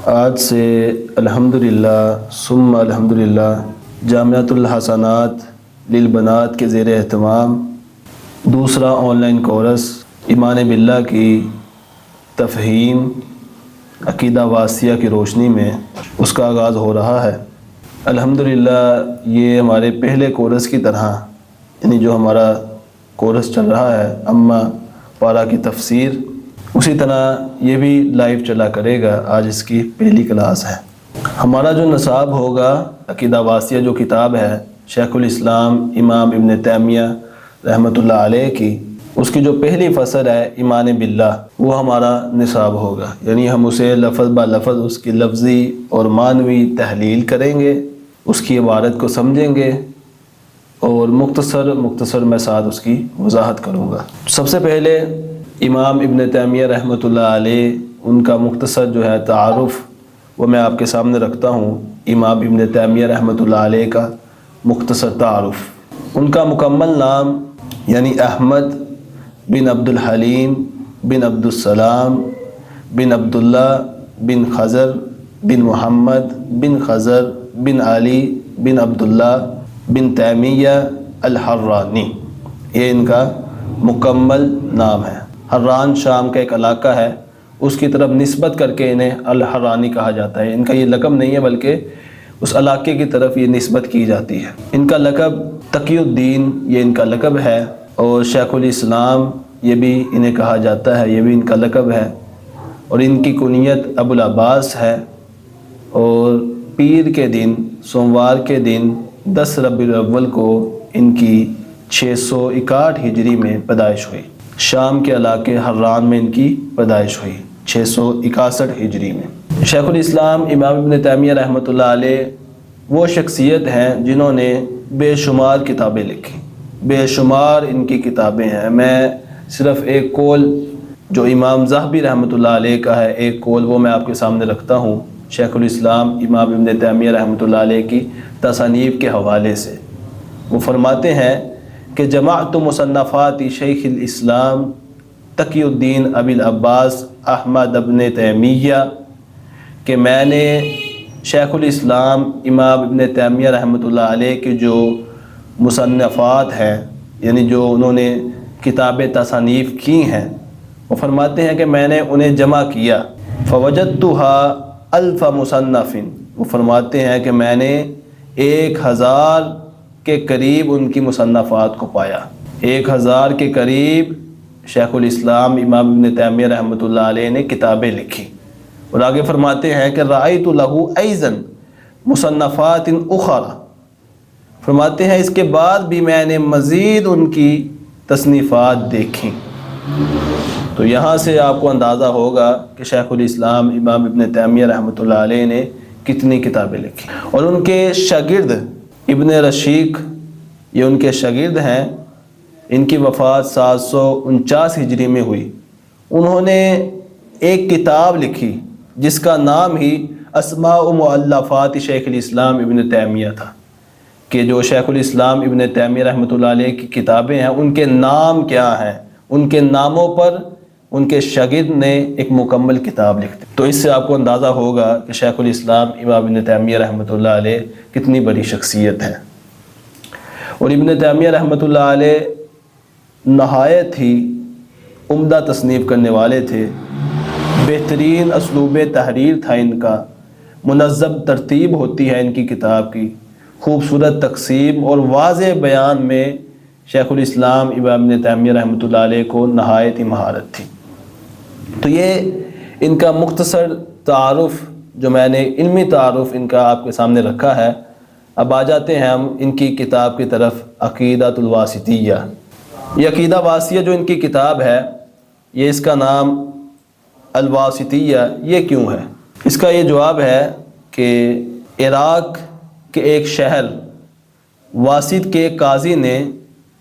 آج سے الحمدللہ ثم الحمدللہ جامعۃ الحسنات للبنات کے زیر اہتمام دوسرا آن لائن کورس ایمان باللہ کی تفہیم عقیدہ واسطیہ کی روشنی میں اس کا آغاز ہو رہا ہے۔ الحمدللہ یہ ہمارے پہلے کورس کی طرح یعنی جو ہمارا کورس چل رہا ہے اما پارہ کی تفسیر، اسی طرح یہ بھی لائیو چلا کرے گا۔ آج اس کی پہلی کلاس ہے۔ ہمارا جو نصاب ہوگا عقیدہ واسطیہ جو کتاب ہے شیخ الاسلام امام ابن تیمیہ رحمۃ اللہ علیہ کی، اس کی جو پہلی فصل ہے ایمان باللہ، وہ ہمارا نصاب ہوگا۔ یعنی ہم اسے لفظ با لفظ اس کی لفظی اور معنوی تحلیل کریں گے، اس کی عبارت کو سمجھیں گے اور مختصر میں ساتھ اس کی وضاحت کروں گا۔ سب سے پہلے امام ابن تیمیہ رحمۃ اللہ علیہ، ان کا مختصر جو ہے تعارف وہ میں آپ کے سامنے رکھتا ہوں۔ امام ابن تیمیہ رحمۃ اللہ علیہ کا مختصر تعارف، ان کا مکمل نام یعنی احمد بن عبد الحلیم بن عبد السلام بن عبداللہ بن خضر بن محمد بن خضر بن علی بن عبداللہ بن تیمیہ الحرانی، یہ ان کا مکمل نام ہے۔ حران شام کا ایک علاقہ ہے، اس کی طرف نسبت کر کے انہیں الحرانی کہا جاتا ہے۔ ان کا یہ لقب نہیں ہے بلکہ اس علاقے کی طرف یہ نسبت کی جاتی ہے۔ ان کا لقب تقی الدین یہ ان کا لقب ہے، اور شیخ الاسلام یہ بھی انہیں کہا جاتا ہے، یہ بھی ان کا لقب ہے، اور ان کی کنیت ابو العباس ہے۔ اور پیر کے دن سوموار کے دن 10 ربیع الاول کو ان کی 661 ہجری میں پیدائش ہوئی۔ شام کے علاقے حران میں ان کی پیدائش ہوئی 661 ہجری میں۔ شیخ الاسلام امام ابن تیمیہ رحمۃ اللہ علیہ وہ شخصیت ہیں جنہوں نے بے شمار کتابیں لکھی، بے شمار ان کی کتابیں ہیں۔ میں صرف ایک قول جو امام ذہبی رحمۃ اللہ علیہ کا ہے، ایک قول وہ میں آپ کے سامنے رکھتا ہوں شیخ الاسلام امام ابن تیمیہ رحمۃ اللہ علیہ کی تصانیف کے حوالے سے۔ وہ فرماتے ہیں کہ جمعت مصنفات شیخ الاسلام تقی الدین ابی العباس احمد ابن تیمیہ، کہ میں نے شیخ الاسلام امام ابن تیمیہ رحمۃ اللہ علیہ کی جو مصنفات ہیں یعنی جو انہوں نے کتابیں تصانیف کی ہیں، وہ فرماتے ہیں کہ میں نے انہیں جمع کیا فوجدتها 1000 مصنف، وہ فرماتے ہیں کہ میں نے 1000 کے قریب ان کی مصنفات کو پایا۔ 1000 کے قریب شیخ الاسلام امام ابن تیمیہ رحمۃ اللہ علیہ نے کتابیں لکھی۔ اور آگے فرماتے ہیں کہ رأیت لہ ایضا مصنفات اخرى، فرماتے ہیں اس کے بعد بھی میں نے مزید ان کی تصنیفات دیکھیں۔ تو یہاں سے آپ کو اندازہ ہوگا کہ شیخ الاسلام امام ابن تیمیہ رحمۃ اللہ علیہ نے کتنی کتابیں لکھی۔ اور ان کے شاگرد ابن رشیق یہ ان کے شاگرد ہیں، ان کی وفات 749 ہجری میں ہوئی۔ انہوں نے ایک کتاب لکھی جس کا نام ہی اسماء و مؤلفات شیخ الاسلام ابن تیمیہ تھا، کہ جو شیخ الاسلام ابن تیمیہ رحمۃ اللہ علیہ کی کتابیں ہیں ان کے نام کیا ہیں، ان کے ناموں پر ان کے شاگرد نے ایک مکمل کتاب لکھ دی۔ تو اس سے آپ کو اندازہ ہوگا کہ شیخ الاسلام امام ابن تیمیہ رحمۃ اللہ علیہ کتنی بڑی شخصیت ہے۔ اور ابن تیمیہ رحمۃ اللہ علیہ نہایت ہی عمدہ تصنیف کرنے والے تھے، بہترین اسلوب تحریر تھا ان کا، منظم ترتیب ہوتی ہے ان کی کتاب کی، خوبصورت تقسیم اور واضح بیان میں شیخ الاسلام امام ابن تیمیہ رحمۃ اللہ علیہ کو نہایت ہی مہارت تھی۔ تو یہ ان کا مختصر تعارف جو میں نے علمی تعارف ان کا آپ کے سامنے رکھا ہے۔ اب آ جاتے ہیں ہم ان کی کتاب کی طرف، عقیدۃ الواسطیہ۔ یہ عقیدہ واسطیہ جو ان کی کتاب ہے، یہ اس کا نام الواسطیہ یہ کیوں ہے؟ اس کا یہ جواب ہے کہ عراق کے ایک شہر واسط کے قاضی نے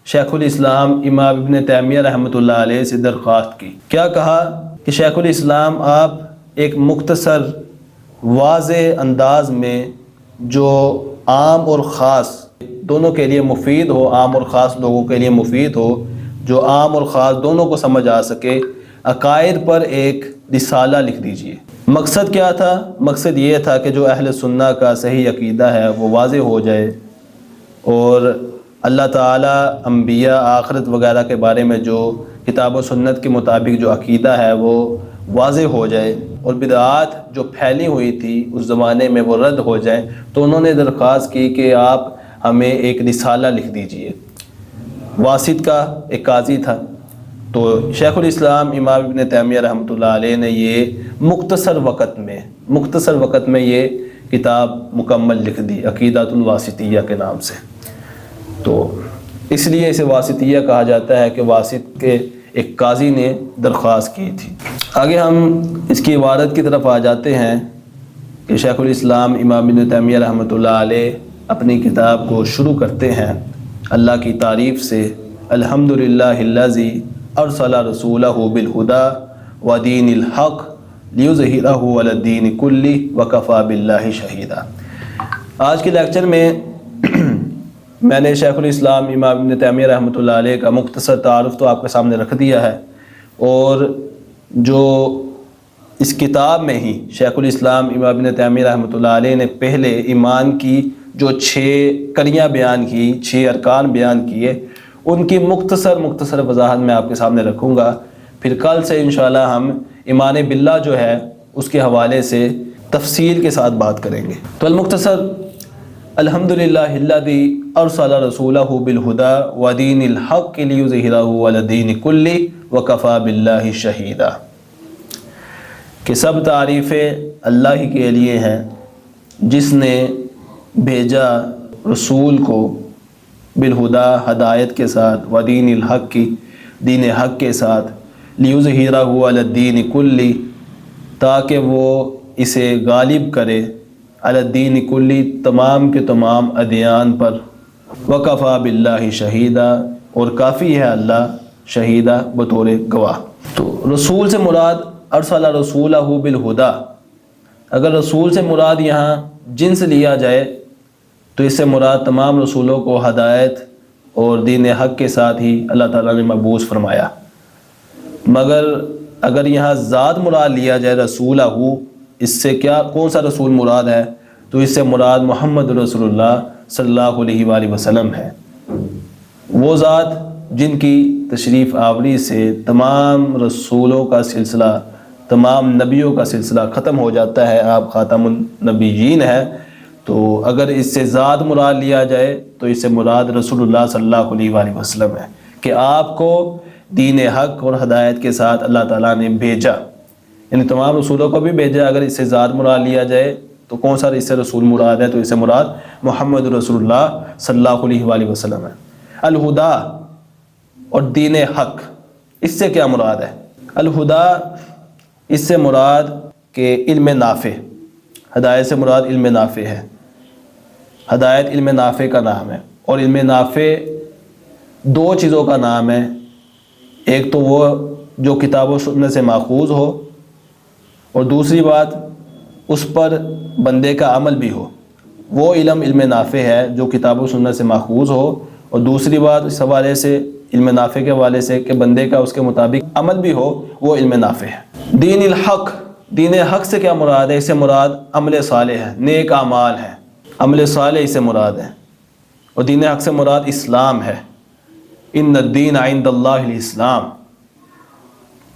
شیخ الاسلام امام ابن تیمیہ رحمۃ اللہ علیہ سے درخواست کی۔ کیا کہا کہ شیخ الاسلام آپ ایک مختصر واضح انداز میں جو عام اور خاص دونوں کے لیے مفید ہو، عام اور خاص لوگوں کے لیے مفید ہو، جو عام اور خاص دونوں کو سمجھ آ سکے، عقائد پر ایک رسالہ لکھ دیجئے۔ مقصد کیا تھا؟ مقصد یہ تھا کہ جو اہل سنہ کا صحیح عقیدہ ہے وہ واضح ہو جائے، اور اللہ تعالیٰ، انبیاء، آخرت وغیرہ کے بارے میں جو کتاب و سنت کے مطابق جو عقیدہ ہے وہ واضح ہو جائے، اور بدعات جو پھیلی ہوئی تھی اس زمانے میں وہ رد ہو جائیں۔ تو انہوں نے درخواست کی کہ آپ ہمیں ایک رسالہ لکھ دیجئے۔ واسط کا ایک قاضی تھا، تو شیخ الاسلام امام ابن تیمیہ رحمۃ اللہ علیہ نے یہ مختصر وقت میں یہ کتاب مکمل لکھ دی، عقیدۃ الواسطیہ کے نام سے۔ تو اس لیے اسے واسطیہ کہا جاتا ہے کہ واسط کے ایک قاضی نے درخواست کی تھی۔ آگے ہم اس کی عبارت کی طرف آ جاتے ہیں کہ شیخ الاسلام امام ابن تیمیہ رحمۃ اللہ علیہ اپنی کتاب کو شروع کرتے ہیں اللہ کی تعریف سے، الحمدللہ الذی ارسل رسولہ بالہدی ودین الحق لیظہرہ علی الدین کلہ وکفی باللہ شہیدا۔ آج کے لیکچر میں میں نے شیخ الاسلام امام ابن تیمیہ رحمۃ اللہ علیہ کا مختصر تعارف تو آپ کے سامنے رکھ دیا ہے، اور جو اس کتاب میں ہی شیخ الاسلام امام ابن تیمیہ رحمۃ اللہ علیہ نے پہلے ایمان کی جو 6 کڑیاں بیان کی، 6 ارکان بیان کیے، ان کی مختصر وضاحت میں آپ کے سامنے رکھوں گا۔ پھر کل سے انشاءاللہ ہم ایمان باللہ جو ہے اس کے حوالے سے تفصیل کے ساتھ بات کریں گے۔ تو المختصر، الحمدللہ الذی ارسل رسولہ بالہدی ودین الحق لیظہرہ علی الدین کلہ وکفی باللہ شہیدا، کہ سب تعریفیں اللہ ہی کے لیے ہیں جس نے بھیجا رسول کو بالہدی، ہدایت کے ساتھ، ودین الحق کی، دین حق کے ساتھ، لیظہرہ علی الدین کلہ، تاکہ وہ اسے غالب کرے، علی الدین کلی، تمام کے تمام ادیان پر، وکفی باللہ شہیدا، اور کافی ہے اللہ شہیدہ بطور گواہ۔ تو رسول سے مراد ارسل رسولہ بالہدی، اگر رسول سے مراد یہاں جنس لیا جائے تو اس سے مراد تمام رسولوں کو ہدایت اور دین حق کے ساتھ ہی اللہ تعالیٰ نے مبعوث فرمایا، مگر اگر یہاں ذات مراد لیا جائے رسولہ، اس سے کون سا رسول مراد ہے؟ تو اس سے مراد محمد رسول اللہ صلی اللہ علیہ وآلہ وسلم ہے، وہ ذات جن کی تشریف آوری سے تمام رسولوں کا سلسلہ، تمام نبیوں کا سلسلہ ختم ہو جاتا ہے، آپ خاتم النبیین ہیں۔ تو اگر اس سے ذات مراد لیا جائے تو اس سے مراد رسول اللہ صلی اللہ علیہ وآلہ وسلم ہے، کہ آپ کو دین حق اور ہدایت کے ساتھ اللہ تعالیٰ نے بھیجا، یعنی تمام رسولوں کو بھی بھیجا۔ اگر اس سے ذات مراد لیا جائے تو کون سا اس سے رسول مراد ہے؟ تو اس سے مراد محمد رسول اللہ صلی اللہ علیہ وآلہ وسلم ہے۔ الہدا اور دین حق، اس سے کیا مراد ہے؟ الہدا، اس سے مراد کہ علم نافع، ہدایت سے مراد علم نافع ہے، ہدایت علم نافع کا نام ہے، اور علم نافع 2 چیزوں کا نام ہے، ایک تو وہ جو کتاب و سنت سے ماخوذ ہو، اور دوسری بات اس پر بندے کا عمل بھی ہو، وہ علم نافع ہے جو کتاب و سنت سے ماخوذ ہو، اور دوسری بات اس حوالے سے علم نافع کے حوالے سے کہ بندے کا اس کے مطابق عمل بھی ہو، وہ علم نافع ہے۔ دین الحق، دین حق سے کیا مراد ہے؟ اس سے مراد عمل صالح ہے، نیک اعمال ہے، عمل صالح اس سے مراد ہے، اور دین حق سے مراد اسلام ہے، ان الدین عند اللہ الاسلام،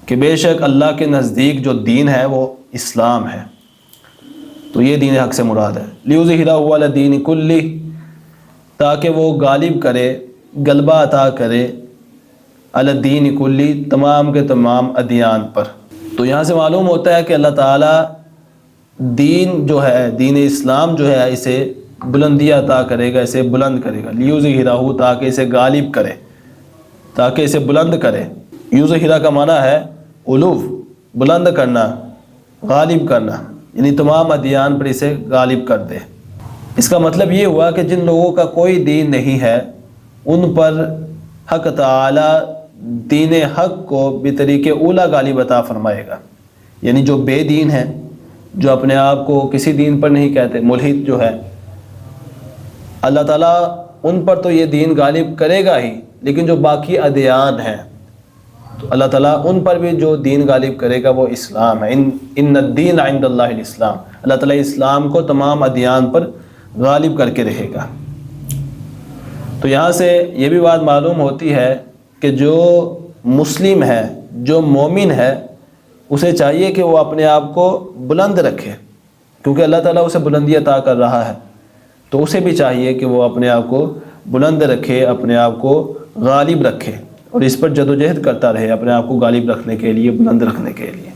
کہ بے شک اللہ کے نزدیک جو دین ہے وہ اسلام ہے، تو یہ دین حق سے مراد ہے۔ لیظہرہ علی الدین کلہ، تاکہ وہ غالب کرے، غلبہ عطا کرے، علی الدین کلہ، تمام کے تمام ادیان پر۔ تو یہاں سے معلوم ہوتا ہے کہ اللہ تعالیٰ دین جو ہے، دین اسلام جو ہے، اسے بلندی عطا کرے گا، اسے بلند کرے گا، لیظہرہ، تاکہ اسے غالب کرے، تاکہ اسے بلند کرے۔ یظہرہ کا معنی ہے علو، بلند کرنا، غالب کرنا، یعنی تمام ادیان پر اسے غالب کر دے۔ اس کا مطلب یہ ہوا کہ جن لوگوں کا کوئی دین نہیں ہے ان پر حق تعالی دین حق کو بطریق اولا غالب عطا فرمائے گا، یعنی جو بے دین ہیں، جو اپنے آپ کو کسی دین پر نہیں کہتے، ملحد جو ہے، اللہ تعالیٰ ان پر تو یہ دین غالب کرے گا ہی، لیکن جو باقی ادیان ہیں، تو اللہ تعالیٰ ان پر بھی جو دین غالب کرے گا وہ اسلام ہے. ان الدین عند اللہ الاسلام. اللہ تعالیٰ اسلام کو تمام ادیان پر غالب کر کے رہے گا. تو یہاں سے یہ بھی بات معلوم ہوتی ہے کہ جو مسلم ہے، جو مومن ہے، اسے چاہیے کہ وہ اپنے آپ کو بلند رکھے، کیونکہ اللہ تعالیٰ اسے بلندی عطا کر رہا ہے. تو اسے بھی چاہیے کہ وہ اپنے آپ کو بلند رکھے، اپنے آپ کو غالب رکھے، اور اس پر جدوجہد کرتا رہے اپنے آپ کو غالب رکھنے کے لیے، بلند رکھنے کے لیے.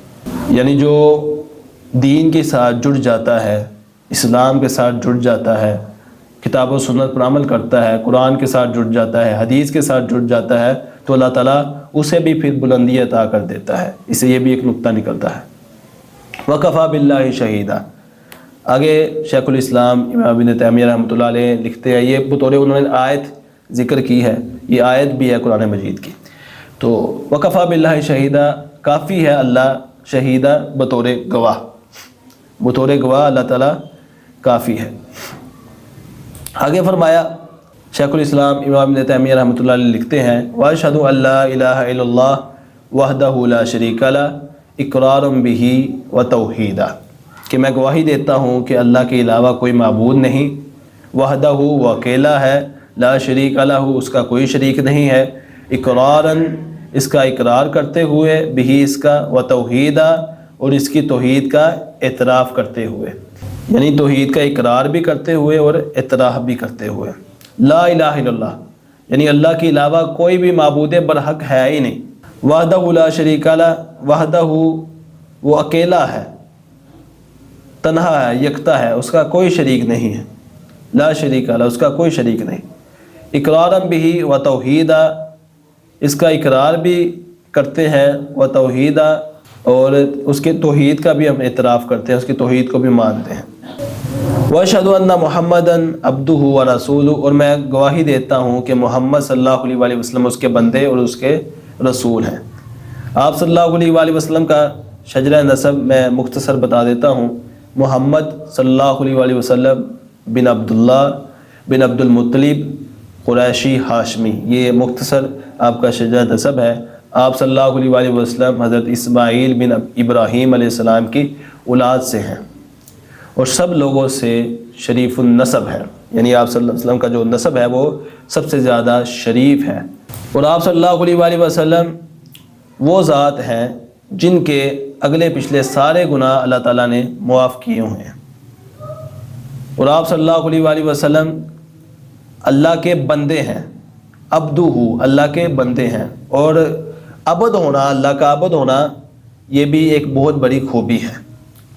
یعنی جو دین کے ساتھ جڑ جاتا ہے، اسلام کے ساتھ جڑ جاتا ہے، کتاب و سنت پر عمل کرتا ہے، قرآن کے ساتھ جڑ جاتا ہے، حدیث کے ساتھ جڑ جاتا ہے، تو اللہ تعالیٰ اسے بھی پھر بلندی عطا کر دیتا ہے. اسے یہ بھی ایک نقطہ نکلتا ہے. وَكَفَى بِاللَّهِ شَهِيدًا. آگے شیخ الاسلام امام ابن تیمیہ رحمۃ اللہ علیہ لکھتے ہیں، یہ بطور انہوں نے آیت ذکر کی ہے، یہ آیت بھی ہے قرآن مجید کی. تو وَكَفَى بِاللَّهِ شَهِيدًا، کافی ہے اللہ شہیدہ بطور گواہ، بطور گواہ اللہ تعالیٰ کافی ہے. آگے فرمایا شیخ الاسلام امام ابن تیمیہ رحمۃ اللہ علیہ لکھتے ہیں، وَأَشْهَدُ أَن لَّا إِلَٰهَ إِلَّا اللَّهُ وَحْدَهُ لَا شَرِيكَ لَهُ إِقْرَارًا بِهِ وَتَوْحِيدًا، کہ میں گواہی دیتا ہوں کہ اللہ کے علاوہ کوئی معبود نہیں، وحدہ وہ اکیلا ہے، لا شریک لہ اس کا کوئی شریک نہیں ہے، اقراراً اس کا اقرار کرتے ہوئے، بہی اس کا، وتوحیدا اور اس کی توحید کا اعتراف کرتے ہوئے، یعنی توحید کا اقرار بھی کرتے ہوئے اور اعتراف بھی کرتے ہوئے. لا الہ الا اللہ، یعنی اللہ کے علاوہ کوئی بھی معبود برحق ہے ہی نہیں. وحدہ لا شریک لہ، وحدہ وہ اکیلا ہے، تنہا ہے، یکتا ہے، اس کا کوئی شریک نہیں ہے. لا شریک لہ اس کا کوئی شریک نہیں. اقراراً بہ و توحیدا، اس کا اقرار بھی کرتے ہیں، و توحیدا اور اس کے توحید کا بھی ہم اعتراف کرتے ہیں، اس کی توحید کو بھی مانتے ہیں. واشہد ان محمدا عبدہ و رسولہ، اور میں گواہی دیتا ہوں کہ محمد صلی اللہ علیہ وآلہ وسلم اس کے بندے اور اس کے رسول ہیں. آپ صلی اللہ علیہ وآلہ وسلم کا شجرہ نسب میں مختصر بتا دیتا ہوں. محمد صلی اللہ علیہ وآلہ وسلم بن عبداللہ بن عبد المطلب قریشی ہاشمی، یہ مختصر آپ کا شجرہ نسب ہے. آپ صلی اللہ علیہ وآلہ وسلم حضرت اسماعیل بن ابراہیم علیہ السلام کی اولاد سے ہیں، اور سب لوگوں سے شریف النسب ہے، یعنی آپ صلی اللہ علیہ وسلم کا جو نسب ہے وہ سب سے زیادہ شریف ہے. اور آپ صلی اللہ علیہ وآلہ وسلم وہ ذات ہیں جن کے اگلے پچھلے سارے گناہ اللہ تعالیٰ نے معاف کیے ہوئے ہیں. اور آپ صلی اللہ علیہ وآلہ وسلم اللہ کے بندے ہیں، عبدہ اللہ کے بندے ہیں. اور عبد ہونا، اللہ کا عبد ہونا، یہ بھی ایک بہت بڑی خوبی ہے.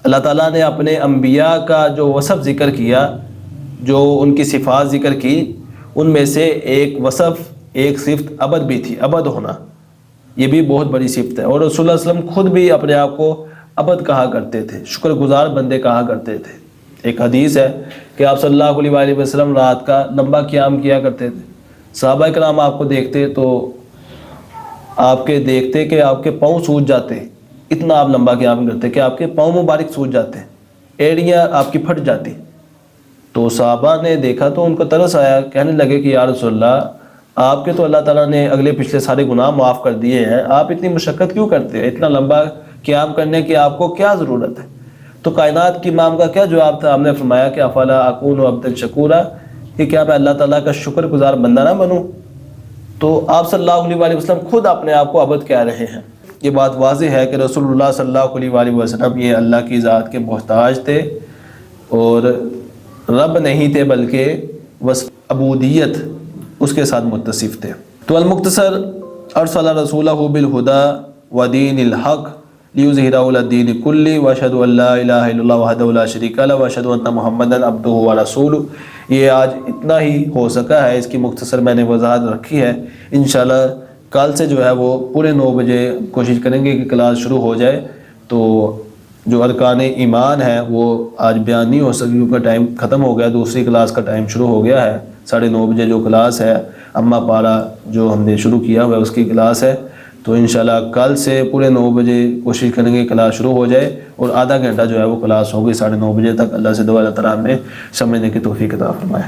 اللہ تعالیٰ نے اپنے انبیاء کا جو وصف ذکر کیا، جو ان کی صفات ذکر کی، ان میں سے ایک وصف، ایک صفت عبد بھی تھی، عبد ہونا. یہ بھی بہت بڑی صفت ہے. اور رسول اللہ صلی اللہ علیہ وسلم خود بھی اپنے آپ کو عبد کہا کرتے تھے، شکر گزار بندے کہا کرتے تھے. ایک حدیث ہے کہ آپ صلی اللہ علیہ وآلہ وسلم رات کا لمبا قیام کیا کرتے تھے. صحابہ کرام آپ کو دیکھتے تو آپ کے دیکھتے کہ آپ کے پاؤں سوج جاتے، اتنا آپ لمبا قیام کرتے کہ آپ کے پاؤں مبارک سوج جاتے، ایڑیاں آپ کی پھٹ جاتی. تو صحابہ نے دیکھا تو ان کو ترس آیا، کہنے لگے کہ یا رسول اللہ، آپ کے تو اللہ تعالیٰ نے اگلے پچھلے سارے گناہ معاف کر دیے ہیں، آپ اتنی مشقت کیوں کرتے ہیں؟ اتنا لمبا قیام کرنے کی آپ کو کیا ضرورت ہے؟ تو کائنات کی امام کا کیا جواب تھا؟ ہم نے فرمایا کہ افلا اکون عبدا شکورا، کہ کیا میں اللہ تعالیٰ کا شکر گزار بندہ نہ بنوں؟ تو آپ صلی اللہ علیہ وآلہ وسلم خود اپنے آپ کو عبد کہہ رہے ہیں. یہ بات واضح ہے کہ رسول اللہ صلی اللہ علیہ وآلہ وسلم یہ اللہ کی ذات کے محتاج تھے اور رب نہیں تھے، بلکہ وصف عبودیت اس کے ساتھ متصف تھے. تو المختصر ارسل رسولہ بالہدى ودین الحق لیظہرہ علی الدین کلہ واشہد ان لا الہ الا اللہ وحدہ لا شریک لہ واشہد ان محمدا عبدہ ورسولہ. یہ آج اتنا ہی ہو سکا ہے، اس کی مختصر میں نے وضاحت رکھی ہے. انشاءاللہ کل سے جو ہے وہ پورے 9 بجے کوشش کریں گے کہ کلاس شروع ہو جائے. تو جو ارکان ایمان ہے وہ آج بیان نہیں ہو سکی کیونکہ ٹائم ختم ہو گیا، دوسری کلاس کا ٹائم شروع ہو گیا ہے. 9:30 بجے جو کلاس ہے اما پارا جو ہم نے شروع کیا ہوا ہے اس کی کلاس ہے. تو انشاءاللہ کل سے پورے 9 بجے کوشش کریں گے کلاس شروع ہو جائے، اور آدھا گھنٹہ جو ہے وہ کلاس ہوگی 9:30 بجے تک. اللہ سے دعا اللہ تعالیٰ ہمیں سمجھنے کی توفیق عطا فرمائے.